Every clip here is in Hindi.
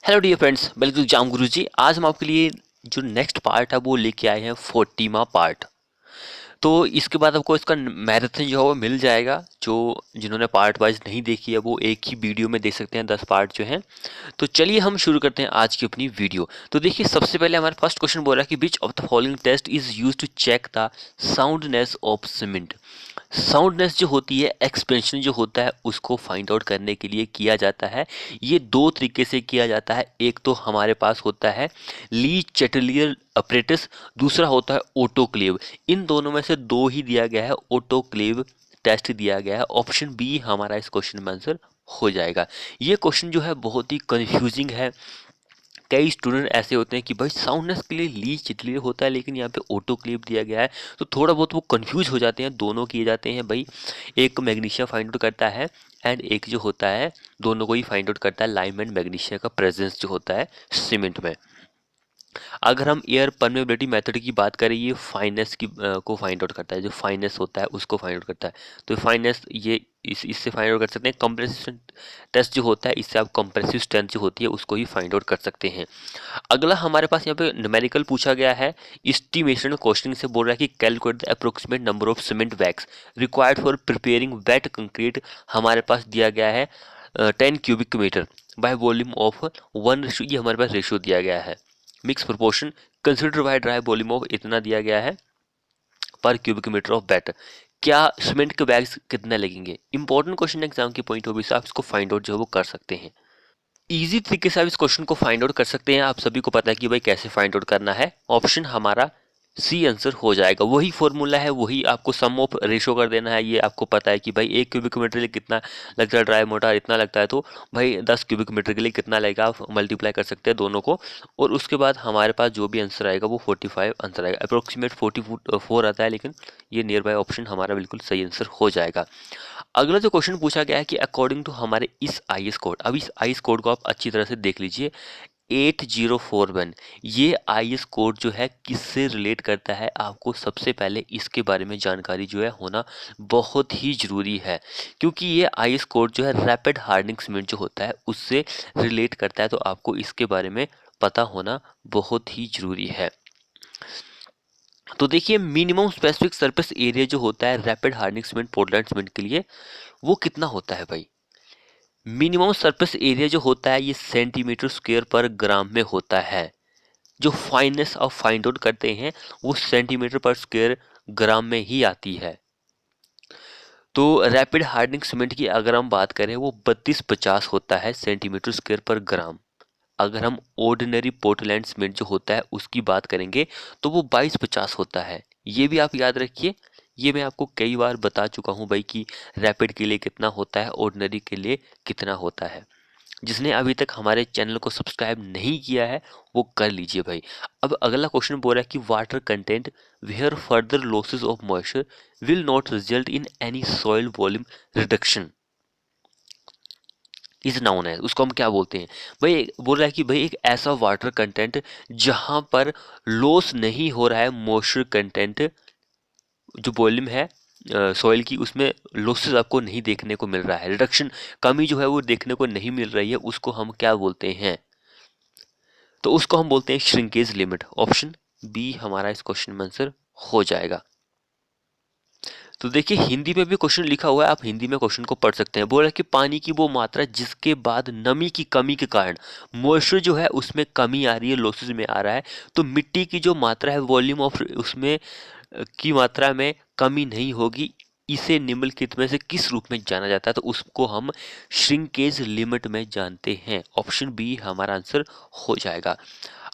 Hello dear friends, welcome to Jam Guru ji. आज हम आपके लिए जो नेक्स्ट पार्ट है वो लेके आए हैं 40वां पार्ट। तो इसके बाद आपको इसका मैराथन जो है वो मिल जाएगा। जो जिन्होंने पार्ट वाइज नहीं देखी है वो एक ही वीडियो में देख सकते हैं, 10 पार्ट जो हैं। तो चलिए हम शुरू करते हैं आज की अपनी वीडियो। तो देखिए, सबसे पहले हमारा फर्स्ट क्वेश्चन बोल रहा है कि which of the following test is use to check the soundness of cement. Soundness जो होती है, एक्सपेंशन जो होता है, उसको फाइंड आउट करने के लिए किया जाता है। ये दो तरीके से किया जाता है। एक तो हमारे पास होता है ली चैटलियर अपरेटस, दूसरा होता है ऑटोक्लेव। इन दोनों में से दो ही दिया गया है, ऑटोक्लेव टेस्ट दिया गया है। ऑप्शन बी हमारा इस क्वेश्चन में आंसर हो जाएगा। ये क्वेश्चन जो है बहुत ही कंफ्यूजिंग है। कई स्टूडेंट ऐसे होते हैं कि भाई साउंडनेस के लिए ली चिटलियर होता है लेकिन यहाँ पे ऑटो क्लेव दिया गया है, तो थोड़ा बहुत वो कंफ्यूज हो जाते हैं। दोनों किए जाते हैं भाई, एक मैग्नीशियम फाइंड आउट करता है एंड एक जो होता है दोनों को ही फाइंड आउट करता है लाइम एंड मैग्नीशियम का प्रेजेंस जो होता है सीमेंट में। अगर हम एयर परमेबिलिटी मेथड की बात करें, ये फाइनेस की को फाइंड आउट करता है। जो फाइनेस होता है उसको फाइंड आउट करता है। तो फाइनेस ये इससे फाइंड आउट कर सकते हैं। कंप्रेसिव टेस्ट जो होता है, इससे आप कंप्रेसिव स्ट्रेंथ जो होती है उसको ही फाइंड आउट कर सकते हैं। अगला हमारे पास यहाँ पे न्यूमेरिकल पूछा गया है। एस्टिमेशन क्वेश्चन से बोल रहा है कि calculate the approximate number of cement bags required for preparing wet concrete. हमारे पास दिया गया है 10 cubic metre by volume of 1:, ये हमारे पास रेशियो दिया गया है। Mix proportion consider by dry volume of इतना दिया गया है पर क्यूबिक मीटर ऑफ बैटर। क्या सीमेंट के बैग्स कितने लगेंगे? इंपॉर्टेंट क्वेश्चन एग्जाम के पॉइंट ऑफ व्यू से आप इसको फाइंड आउट जो है वो कर सकते हैं। इजी तरीके से आप इस क्वेश्चन को फाइंड आउट कर सकते हैं। आप सभी को पता है कि भाई कैसे फाइंड आउट करना है। ऑप्शन हमारा सी आंसर हो जाएगा। वही फॉर्मूला है, वही आपको सम ऑफ रेशो कर देना है। ये आपको पता है कि भाई 1 क्यूबिक मीटर के लिए कितना लगता है, ड्राई मोटार इतना लगता है, तो भाई 10 क्यूबिक मीटर के लिए कितना लगेगा, आप मल्टीप्लाई कर सकते हैं दोनों को। और उसके बाद हमारे पास जो भी आंसर आएगा वो 45 आंसर आएगा। अप्रोक्सीमेट 44 आता है, लेकिन ये नियर बाय ऑप्शन हमारा बिल्कुल सही आंसर हो जाएगा। अगला जो क्वेश्चन पूछा गया है कि अकॉर्डिंग टू हमारे इस आईएस कोड, अब इस आईएस कोड को आप अच्छी तरह से देख लीजिए। 8041, ये आईएस कोड जो है किससे रिलेट करता है, आपको सबसे पहले इसके बारे में जानकारी जो है होना बहुत ही जरूरी है। क्योंकि ये आईएस कोड जो है रैपिड हार्डनिंग सीमेंट जो होता है उससे रिलेट करता है, तो आपको इसके बारे में पता होना बहुत ही जरूरी है। तो देखिए, मिनिमम स्पेसिफिक सरफेस एरिया जो होता है rapid hardening cement Portland cement के लिए, वो कितना होता है भाई? मिनिमम सरफेस एरिया जो होता है ये सेंटीमीटर स्क्वायर पर ग्राम में होता है। जो फाइननेस ऑफ फाइंड आउट करते हैं वो सेंटीमीटर पर स्क्वायर ग्राम में ही आती है। तो रैपिड हार्डनिंग सीमेंट की अगर हम बात करें वो 3250 होता है सेंटीमीटर स्क्वायर पर ग्राम। अगर हम ऑर्डिनरी पोर्टलैंड सीमेंट जो होता है उसकी बात करेंगे तो वो 2250 होता है। ये भी आप याद रखिए। ये मैं आपको कई बार बता चुका हूँ भाई कि रैपिड के लिए कितना होता है, ऑर्डिनरी के लिए कितना होता है। जिसने अभी तक हमारे चैनल को सब्सक्राइब नहीं किया है वो कर लीजिए भाई। अब अगला क्वेश्चन बोल रहा है कि water content where further losses of moisture will not result in any soil volume reduction is known है। उसको हम क्या बोलते हैं भाई? बोल रहा है कि भाई एक ऐसा वाटर कंटेंट जहां पर लॉस नहीं हो रहा है मॉइस्चर कंटेंट, जो वॉल्यूम है सॉइल की, उसमें लॉसेस आपको नहीं देखने को मिल रहा है, रिडक्शन कमी जो है वो देखने को नहीं मिल रही है, उसको हम क्या बोलते हैं? तो उसको हम बोलते हैं श्रिंकेज लिमिट। ऑप्शन बी हमारा इस क्वेश्चन में आंसर हो जाएगा। तो देखिए, हिंदी में भी क्वेश्चन लिखा हुआ है, आप हिंदी में क्वेश्चन को पढ़ सकते हैं। बोला कि पानी की वो मात्रा जिसके बाद नमी की कमी के कारण मॉइस्चर जो है उसमें कमी आ रही है, लॉसेस में आ रहा है। तो मिट्टी की जो मात्रा है वॉल्यूम ऑफ उसमें की मात्रा में कमी नहीं होगी। इसे निम्नलिखित में से किस रूप में जाना जाता है? तो उसको हम श्रिंकेज लिमिट में जानते हैं। ऑप्शन बी हमारा आंसर हो जाएगा।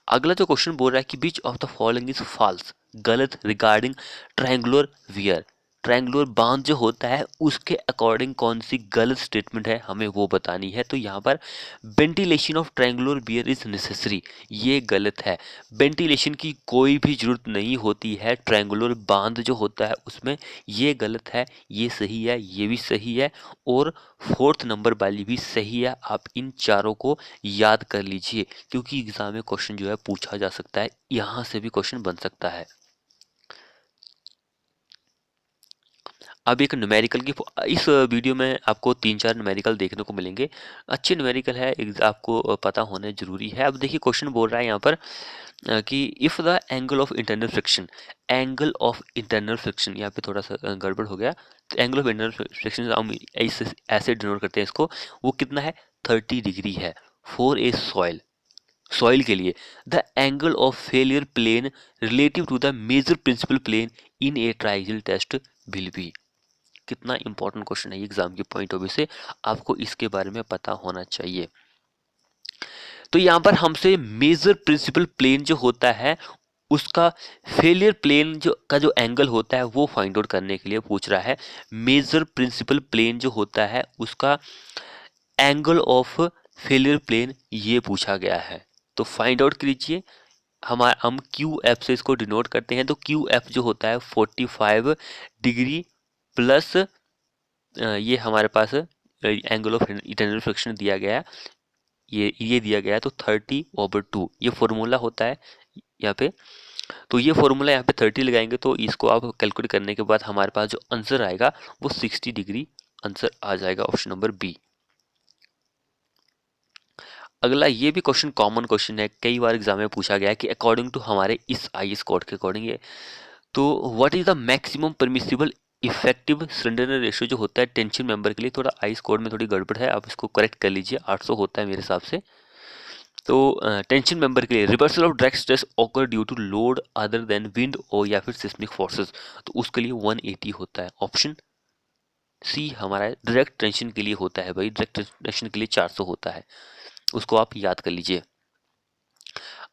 अगला जो क्वेश्चन बोल रहा है कि which of the following is false, गलत रिगार्डिंग ट्रायंगुलर वियर। ट्रायंगुलर बांध जो होता है उसके अकॉर्डिंग कौन सी गलत स्टेटमेंट है, हमें वो बतानी है। तो यहाँ पर ventilation of triangular wear is necessary, ये गलत है। वेंटिलेशन की कोई भी जरूरत नहीं होती है ट्रायंगुलर बांध जो होता है उसमें, ये गलत है। ये सही है, ये भी सही है, और फोर्थ नंबर वाली भी सही है। आप इन चारों को याद कर लीजिए क्योंकि एग्जाम में क्वेश्चन जो है पूछा जा सकता है, यहाँ से भी क्वेश्चन बन सकता है। अब एक न्यूमेरिकल की इस वीडियो में आपको 3-4 न्यूमेरिकल देखने को मिलेंगे। अच्छे न्यूमेरिकल है, आपको पता होना ज़रूरी है। अब देखिए क्वेश्चन बोल रहा है यहाँ पर कि if the angle of internal friction यहाँ पे थोड़ा सा गड़बड़ हो गया। तो एंगल ऑफ इंटरनल फ्रिक्शन हम ऐसे डिनोट करते हैं इसको, वो कितना है 30 डिग्री है फॉर ए सॉइल के लिए। The angle of failure plane relative to the major principal plane in a triangle test will be. कितना इंपॉर्टेंट क्वेश्चन है एग्जाम के पॉइंट ऑफ व्यू से, आपको इसके बारे में पता होना चाहिए। तो यहाँ पर हमसे मेजर प्रिंसिपल प्लेन जो होता है उसका फेलियर प्लेन जो एंगल होता है वो फाइंड आउट करने के लिए पूछ रहा है। मेजर प्रिंसिपल प्लेन जो होता है उसका एंगल ऑफ फेलियर प्लेन ये पूछा गया है। तो फाइंड आउट कीजिए। हम क्यू एफ से इसको डिनोट करते हैं। तो क्यू एफ जो होता है 45 डिग्री प्लस ये हमारे पास एंगल ऑफ इंटरनल फ्रिक्शन दिया गया है, ये दिया गया है। तो 30/2 ये फॉर्मूला होता है यहाँ पे। तो ये फॉर्मूला यहाँ पे 30 लगाएंगे तो इसको आप कैलकुलेट करने के बाद हमारे पास जो आंसर आएगा वो 60 डिग्री आंसर आ जाएगा, ऑप्शन नंबर बी। अगला ये भी क्वेश्चन कॉमन क्वेश्चन है, कई बार एग्जाम में पूछा गया है कि अकॉर्डिंग टू हमारे इस आईएस कोड के अकॉर्डिंग ये, तो what is the maximum permissible effective slenderness ratio जो होता है टेंशन मेंबर के लिए। थोड़ा आईएस कोड में थोड़ी गड़बड़ है, आप इसको करेक्ट कर लीजिए। 800 होता है मेरे हिसाब से। तो टेंशन मेंबर के लिए reversal of direct stress occur due to load other than wind और या फिर सिस्मिक फोर्सेस, तो उसके लिए 180 होता है। ऑप्शन सी हमारा डायरेक्ट टेंशन के लिए होता है भाई, डायरेक्ट टेंशन के लिए 400 होता है, उसको आप याद कर लीजिए।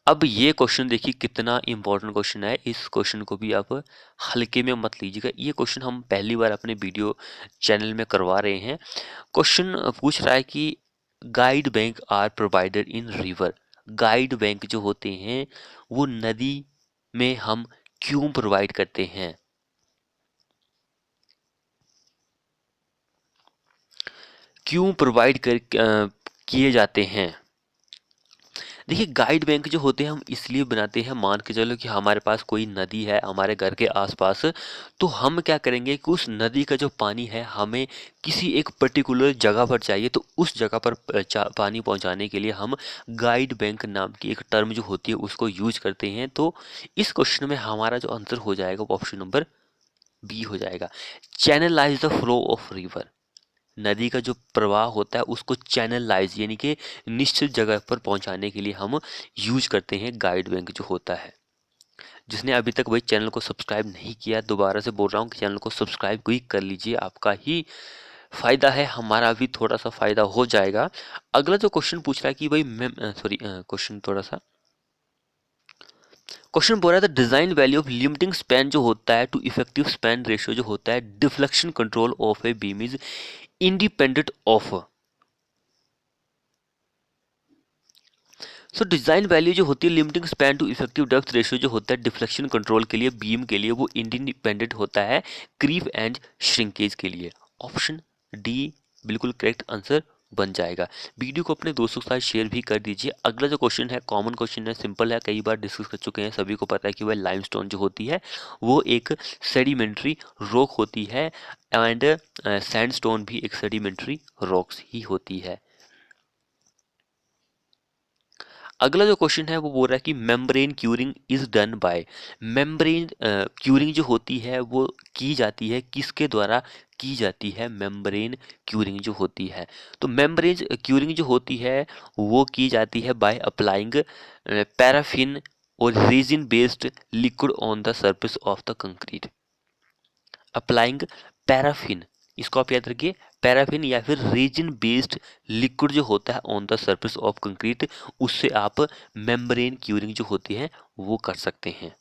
अब ये क्वेश्चन देखिए कितना इंपॉर्टेंट क्वेश्चन है, इस क्वेश्चन को भी आप हल्के में मत लीजिएगा। ये क्वेश्चन हम पहली बार अपने वीडियो चैनल में करवा रहे हैं। क्वेश्चन पूछ रहा है कि guide bank are provided in river. Guide bank जो होते हैं वो नदी में हम क्यों प्रोवाइड करते हैं। क्यों प्रोवाइड कर किए जाते हैं। देखिए गाइड बैंक जो होते हैं हम इसलिए बनाते हैं, मान के चलो कि हमारे पास कोई नदी है हमारे घर के आसपास, तो हम क्या करेंगे कि उस नदी का जो पानी है हमें किसी एक पर्टिकुलर जगह पर चाहिए, तो उस जगह पर पानी पहुंचाने के लिए हम गाइड बैंक नाम की एक टर्म जो होती है उसको यूज करते हैं। तो इस क्वेश्चन में हमारा जो आंसर हो जाएगा वो ऑप्शन नंबर बी हो जाएगा। Channelise the flow of river. नदी का जो प्रवाह होता है उसको चैनलाइज यानी कि निश्चित जगह पर पहुंचाने के लिए हम यूज करते हैं गाइड बैंक जो होता है। जिसने अभी तक भाई चैनल को सब्सक्राइब नहीं किया, दोबारा से बोल रहा हूँ कि चैनल को सब्सक्राइब क्विक कर लीजिए, आपका ही फायदा है, हमारा भी थोड़ा सा फायदा हो जाएगा। अगला जो क्वेश्चन पूछ रहा है कि भाई सॉरी क्वेश्चन थोड़ा सा क्वेश्चन बोल रहा था design value of limiting span जो होता है टू इफेक्टिव स्पैन रेशियो जो होता है deflection control of a beam is independent of. So design value जो होती है limiting span to effective depth ratio जो होता है डिफ्लेक्शन कंट्रोल के लिए बीम के लिए वो इंडिपेंडेंट होता है क्रीप एंड श्रिंकेज के लिए। ऑप्शन डी बिल्कुल करेक्ट आंसर बन जाएगा। वीडियो को अपने दोस्तों के साथ शेयर भी कर दीजिए। अगला जो क्वेश्चन है कॉमन क्वेश्चन है, सिंपल है, कई बार डिस्कस कर चुके हैं, सभी को पता है कि वह लाइमस्टोन जो होती है वो एक सेडिमेंट्री रॉक होती है एंड सैंडस्टोन भी एक सेडिमेंट्री रॉक्स ही होती है। अगला जो क्वेश्चन है वो बोल रहा है कि membrane curing is done by. Membrane curing जो होती है वो की जाती है किसके द्वारा की जाती है। मेम्ब्रेन क्यूरिंग जो होती है, तो मेम्ब्रेन क्यूरिंग जो होती है वो की जाती है बाय अप्लाइंग पैराफिन और resin based liquid on the surface of the concrete. Applying paraffin, इसको आप याद रखिए, पैराफिन या फिर रेजिन बेस्ड लिक्विड जो होता है on the surface of concrete, उससे आप मेम्ब्रेन क्यूरिंग जो होती है वो कर सकते हैं।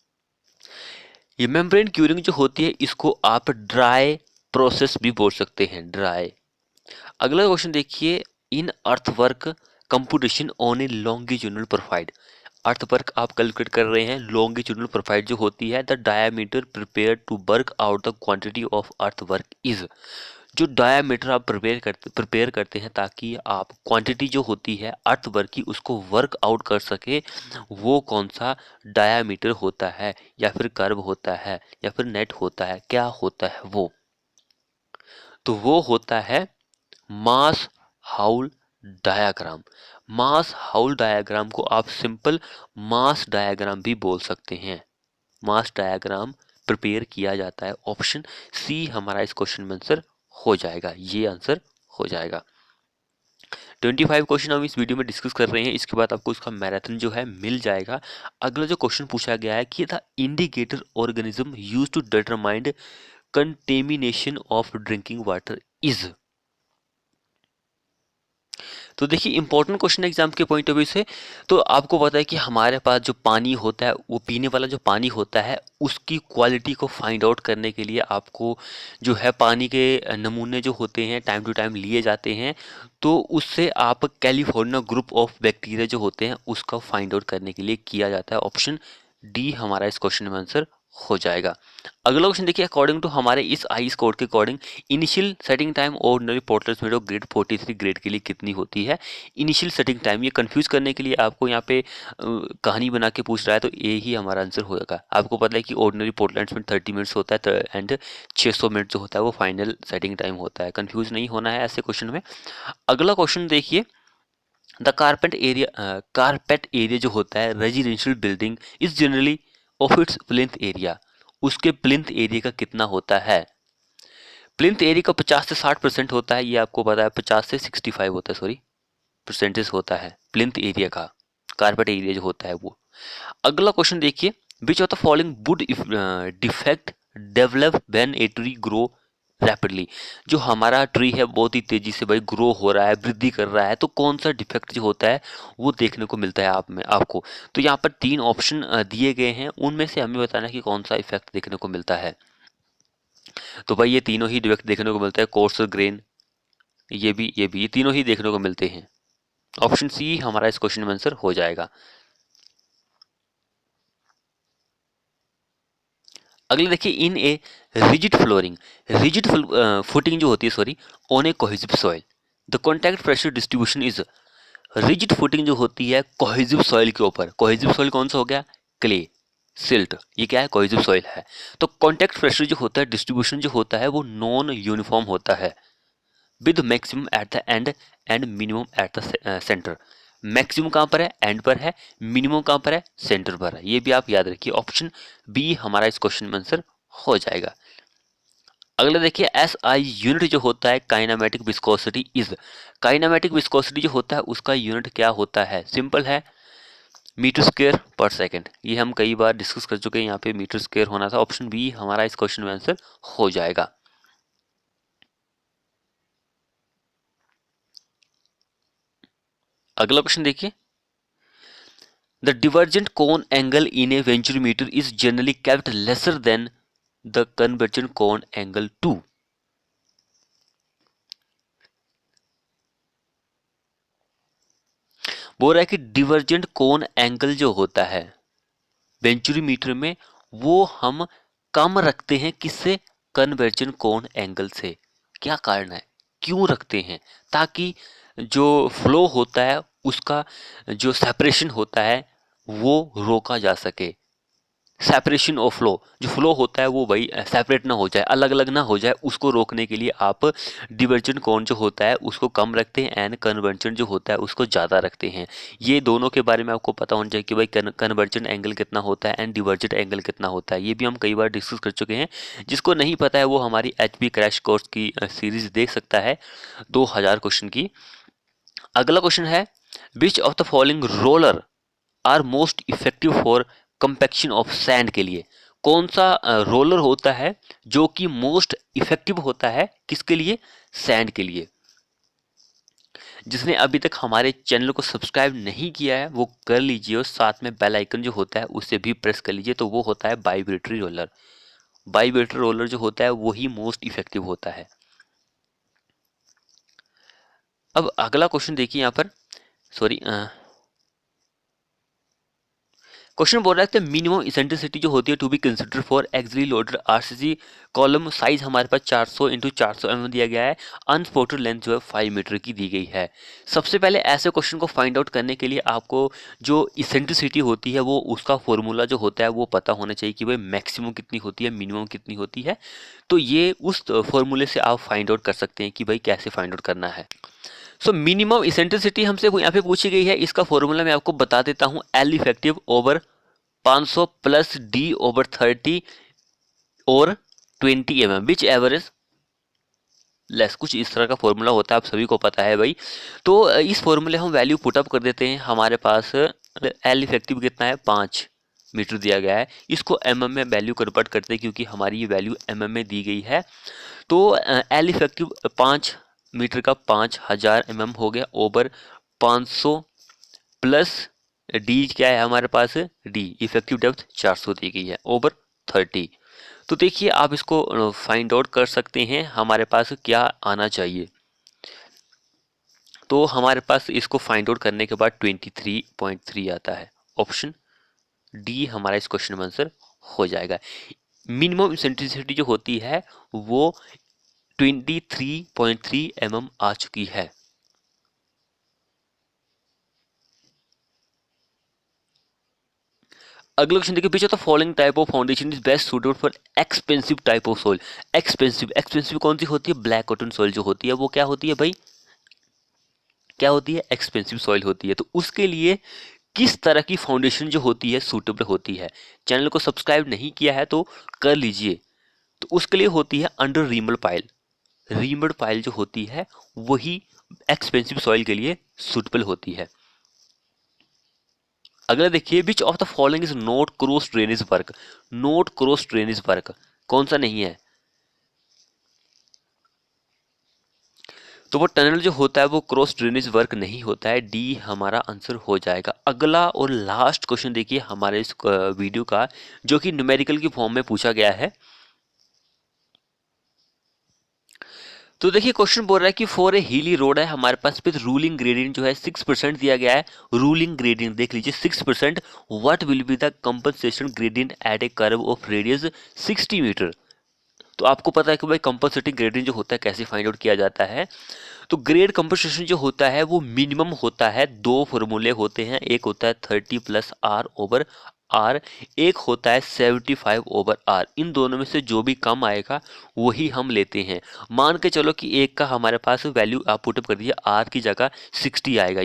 ये मेम्ब्रेन क्यूरिंग जो होती है इसको आप ड्राई प्रोसेस भी बोल सकते हैं, ड्राई। अगला क्वेश्चन देखिए, in earthwork computation on a longitudinal profile. Earthwork आप कैलकुलेट कर रहे हैं, लॉन्गिट्यूडनल प्रोफाइल जो होती है the diameter prepare to work out the quantity of earthwork is. जो डायमीटर आप प्रिपेयर करते हैं ताकि आप क्वांटिटी जो होती है अर्थवर्क की उसको वर्क आउट कर सके, वो कौन सा डायमीटर होता है या फिर कर्व होता है या फिर नेट होता है, क्या होता है वो। तो वो होता है मास हाउल डायाग्राम। मास हाउल डायाग्राम को आप सिंपल मास डायाग्राम भी बोल सकते हैं। मास डायाग्राम प्रिपेयर किया जाता है। ऑप्शन सी हमारा इस क्वेश्चन में आंसर हो जाएगा, ये आंसर हो जाएगा। 25 क्वेश्चन हम इस वीडियो में डिस्कस कर रहे हैं, इसके बाद आपको इसका मैराथन जो है मिल जाएगा। अगला जो क्वेश्चन पूछा गया है कि the indicator organism used to determine contamination of drinking water is. तो देखिए इंपॉर्टेंट क्वेश्चन एग्जाम के पॉइंट ऑफ व्यू से। तो आपको पता है कि हमारे पास जो पानी होता है, वो पीने वाला जो पानी होता है, उसकी क्वालिटी को फाइंड आउट करने के लिए आपको जो है पानी के नमूने जो होते हैं टाइम टू टाइम लिए जाते हैं। तो उससे आप कैलिफोर्निया ग्रुप ऑफ बैक्टीरिया जो होते हैं उसका फाइंड आउट करने के लिए किया जाता है। ऑप्शन डी हमारा इस क्वेश्चन में आंसर हो जाएगा। अगला क्वेश्चन देखिए, अकॉर्डिंग टू हमारे इस आई स्कोर के according initial setting time ordinary portals में ग्रेड 43 ग्रेड के लिए कितनी होती है। इनिशियल सेटिंग टाइम, ये कंफ्यूज करने के लिए आपको यहाँ पे कहानी बना के पूछ रहा है, तो ये ही हमारा आंसर होगा। आपको पता है कि ऑर्डिनरी पोर्टल्स में 30 मिनट्स होता है एंड 600 मिनट जो होता है वो फाइनल सेटिंग टाइम होता है। कंफ्यूज नहीं होना है ऐसे क्वेश्चन में। अगला क्वेश्चन देखिए, द कारपेट एरिया जो होता है residential building is generally of its plinth area, उसके प्लिंथ एरिया का कितना होता है। प्लिंथ एरिया का 50 से 60% होता है, ये आपको पता है। 50 से 65 होता है, सॉरी परसेंटेज होता है प्लिंथ एरिया का, कारपेट एरिया जो होता है वो। अगला क्वेश्चन देखिए, विच of the following would defect develop when a tree grow rapidly. जो हमारा ट्री है बहुत ही तेजी से भाई ग्रो हो रहा है, वृद्धि कर रहा है, तो कौन सा डिफेक्ट जो होता है वो देखने को मिलता है आपको। तो यहाँ पर 3 ऑप्शन दिए गए हैं, उनमें से हमें बताना है कि कौन सा इफेक्ट देखने को मिलता है। तो भाई ये तीनों ही डिफेक्ट देखने को मिलता है। कोर्सर ग्रेन, ये तीनों ही देखने को मिलते हैं। ऑप्शन सी हमारा इस क्वेश्चन में आंसर हो जाएगा। अगले देखिए, in a rigid flooring, rigid footing जो होती है, sorry, on a cohesive soil the contact pressure distribution is. Rigid footing जो होती है कोहेसिव सॉइल के ऊपर, कोहेसिव सॉइल कौन सा हो गया, क्ले, सिल्ट, ये क्या है, कोहेसिव सॉइल है। तो कॉन्टैक्ट प्रेशर जो होता है, डिस्ट्रीब्यूशन जो होता है वो नॉन यूनिफॉर्म होता है, with maximum at the end and minimum at the centre. Maximum कहाँ पर है, एंड पर है। मिनिमम कहाँ पर है, सेंटर पर है। ये भी आप याद रखिए। ऑप्शन बी हमारा इस क्वेश्चन में आंसर हो जाएगा। अगला देखिए, एस आई यूनिट जो होता है kinematic viscosity is. Kinematic viscosity जो होता है उसका यूनिट क्या होता है, सिंपल है, मीटर स्क्वायर पर सेकंड। ये हम कई बार डिस्कस कर चुके हैं, यहाँ पे मीटर स्क्वायर होना था। ऑप्शन बी हमारा इस क्वेश्चन में आंसर हो जाएगा। अगला क्वेश्चन देखिए, the divergent cone angle in a venturometer is generally kept lesser than the convergent cone angle too। बोल रहा है कि डिवर्जेंट कोन एंगल जो होता है वेंचुरीमीटर में, वो हम कम रखते हैं किससे, कन्वर्जेंट कोन एंगल से। क्या कारण है, क्यों रखते हैं, ताकि जो फ्लो होता है उसका जो सेपरेशन होता है वो रोका जा सके। सेपरेशन ऑफ फ्लो, जो फ्लो होता है वो भाई सेपरेट ना हो जाए, अलग अलग ना हो जाए, उसको रोकने के लिए आप डिवर्जेंट कोण जो होता है उसको कम रखते हैं एंड कन्वर्जेंट जो होता है उसको ज़्यादा रखते हैं। ये दोनों के बारे में आपको पता होना चाहिए कि भाई कन्वर्जेंट एंगल कितना होता है एंड डिवर्जेंट एंगल कितना होता है। ये भी हम कई बार डिस्कस कर चुके हैं। जिसको नहीं पता है वो हमारी HP क्रैश कोर्स की सीरीज देख सकता है, 2000 क्वेश्चन की। अगला क्वेश्चन है, which of the following roller are most effective for compaction of sand के लिए। कौन सा रोलर होता है जो कि मोस्ट इफेक्टिव होता है किसके लिए, सैंड के लिए। जिसने अभी तक हमारे चैनल को सब्सक्राइब नहीं किया है वो कर लीजिए, और साथ में बेल आइकन जो होता है उसे भी प्रेस कर लीजिए। तो वो होता है वाइब्रेटरी रोलर। वाइब्रेटरी रोलर जो होता है वही मोस्ट इफेक्टिव होता है। अब अगला क्वेश्चन देखिए यहाँ पर, सॉरी, क्वेश्चन बोल रहा है कि मिनिमम इसेंट्रिसिटी जो होती है to be consider for axially loaded RCC column size हमारे पास 400 इंटू 400 mm दिया गया है, अनसपोर्टेड लेंथ जो है 5 मीटर की दी गई है। सबसे पहले ऐसे क्वेश्चन को फाइंड आउट करने के लिए आपको जो इसेंट्रिसिटी होती है वो उसका फॉर्मूला जो होता है वो पता होना चाहिए कि भाई मैक्सिमम कितनी होती है, मिनिमम कितनी होती है। तो ये उस फॉर्मूले से आप फाइंड आउट कर सकते हैं कि भाई कैसे फाइंड आउट करना है। सो मिनिमम इसेंट्रिसिटी हमसे यहाँ पे पूछी गई है, इसका फॉर्मूला मैं आपको बता देता हूँ, L effective over 500 plus D over 30 और 20 mm विच एवरेज लेस, कुछ इस तरह का फॉर्मूला होता है, आप सभी को पता है भाई। तो इस फॉर्मूले हम वैल्यू पुटअप कर देते हैं। हमारे पास एल इफेक्टिव कितना है, 5 मीटर दिया गया है, इसको mm में वैल्यू कन्वर्ट करते हैं क्योंकि हमारी ये वैल्यू mm में दी गई है। तो एल इफेक्टिव 5 मीटर का 5000 mm हो गया ओवर 500 प्लस डी क्या है हमारे पास, डी इफेक्टिव डेप्थ 400 दी गई है ओवर 30। तो देखिए आप इसको फाइंड आउट कर सकते हैं हमारे पास क्या आना चाहिए। तो हमारे पास इसको फाइंड आउट करने के बाद 23.3 आता है, ऑप्शन डी हमारा इस क्वेश्चन में आंसर हो जाएगा। मिनिमम इसेंट्रिसिटी जो होती है वो 23.3 mm आ चुकी है। अगला क्वेश्चन देखिए, which of the following type of foundation is best suited for expensive type of soil. Expensive कौन सी होती है, ब्लैक कॉटन सोइल जो होती है वो क्या होती है भाई, क्या होती है, एक्सपेंसिव सॉइल होती है। तो उसके लिए किस तरह की फाउंडेशन जो होती है सूटेबल होती है, चैनल को सब्सक्राइब नहीं किया है तो कर लीजिए। तो उसके लिए होती है अंडर रीमड पाइल, रीमड पाइल जो होती है वही एक्सपेंसिव सॉइल के लिए सूटेबल होती है। अगला देखिए, विच of the following is not cross drainage work, not cross drainage work कौन सा नहीं है, तो वो टनल जो होता है वो क्रॉस ड्रेनेज वर्क नहीं होता है, डी हमारा आंसर हो जाएगा। अगला और लास्ट क्वेश्चन देखिए हमारे इस वीडियो का, जो कि न्यूमेरिकल की फॉर्म में पूछा गया है। तो देखिए क्वेश्चन बोल रहा है कि फॉर ए हिली रोड है हमारे पास विद रूलिंग ग्रेडियंट जो है 6% दिया गया है, रूलिंग ग्रेडियंट देख लीजिए 6%, what will be the compensation gradient at a curve of radius 60 metre. तो आपको पता है कि भाई कंपनसेटिंग ग्रेडियंट जो होता है कैसे फाइंड आउट किया जाता है। तो ग्रेड कंपनसेशन जो होता है वो मिनिमम होता है, दो फॉर्मूले होते हैं, एक होता है 30 प्लस आर ओवर आर, एक होता है 75 ओवर आर। इन दोनों में से जो भी कम आएगा वही हम लेते हैं। मान के चलो कि एक का हमारे पास वैल्यू आप पुटअप कर दीजिए, आर की जगह 60 आएगा,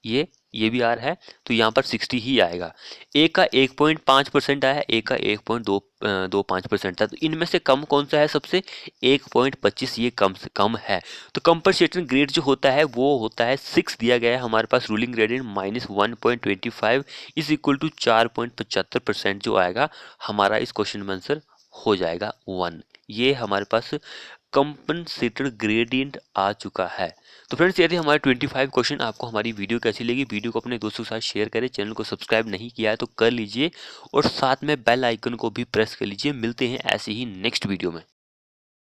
ये भी आर है तो यहाँ पर 60 ही आएगा। एक का 1.5% आया, एक का 1.25% था, तो इनमें से कम कौन सा है सबसे, 1.25, ये कम से कम है। तो कंपनसेशन ग्रेड जो होता है वो होता है 6 दिया गया है हमारे पास, ruling gradient minus 1.25 is equal to 4.75% जो आएगा हमारा इस क्वेश्चन में आंसर हो जाएगा 1। ये हमारे पास कंपनसेटेड ग्रेडियंट आ चुका है। तो फ्रेंड्स यदि हमारे 25 क्वेश्चन आपको हमारी वीडियो कैसी लगी, वीडियो को अपने दोस्तों के साथ शेयर करें, चैनल को सब्सक्राइब नहीं किया है तो कर लीजिए और साथ में बेल आइकन को भी प्रेस कर लीजिए। मिलते हैं ऐसे ही नेक्स्ट वीडियो में।